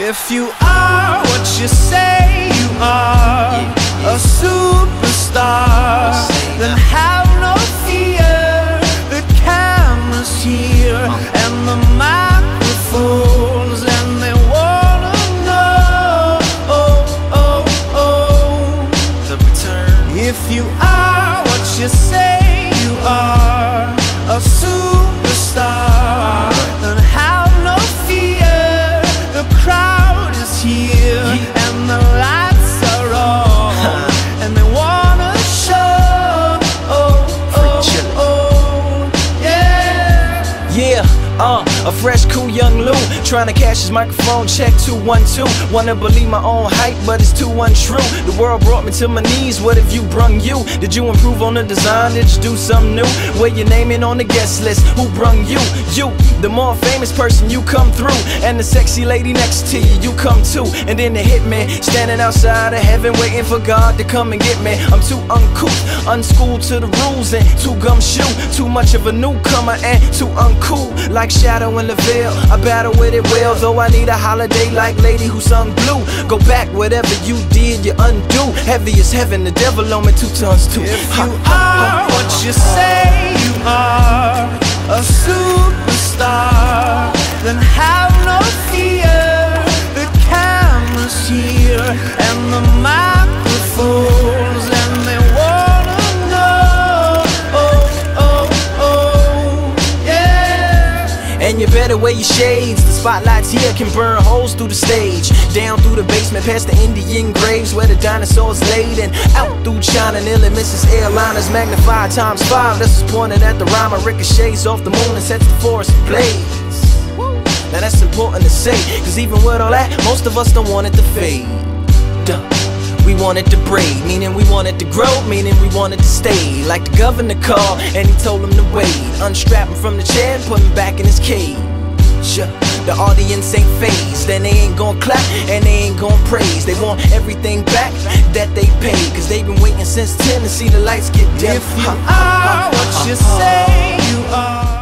If you are what you say you are, a superstar, then have no fear. The camera's here and the microphones, and they wanna know, the return. If you are what you say you are, a superstar, then have no fear. The crowd is here and the lights are on, and they wanna show, yeah. A fresh, cool young Lou, trying to cash his microphone check 212. Wanna believe my own hype, but it's too untrue. The world brought me to my knees, what have you brung you? Did you improve on the design, did you do something new? Where your name in on the guest list, who brung you? You, the more famous person, you come through. And the sexy lady next to you, you come too. And then the hitman, standing outside of heaven, waiting for God to come and get me. I'm too uncouth, unschooled to the rules, and too gumshoe. Too much of a newcomer and too uncool. Like Shadow in the veil, I battle with it well, though I need a holiday like Lady who sung Blue. Go back, whatever you did, you undo. Heavy as heaven, the devil on me 2 tons too. If you are what you say you are, a superstar, then have no fear. The camera's here and the microphones, and they wanna know, And you better wear your shades. The spotlights here can burn holes through the stage. Down through the basement, past the Indian graves where the dinosaurs laid, and out through China, nearly misses airliners. Magnified ×5, this is pointed at the rhyme. Ricochets off the moon and sets the forest ablaze. Now that's important to say, cause even with all that, most of us don't want it to fade. We want it to braid, meaning we want it to grow, meaning we want it to stay. Like the governor called and he told him to wait. Unstrap him from the chair and put him back in his cage. The audience ain't phased, then they ain't gon' clap and they ain't gon' praise. They want everything back that they paid, cause they've been waiting since 10 to see the lights get dim. If you are what you say you are,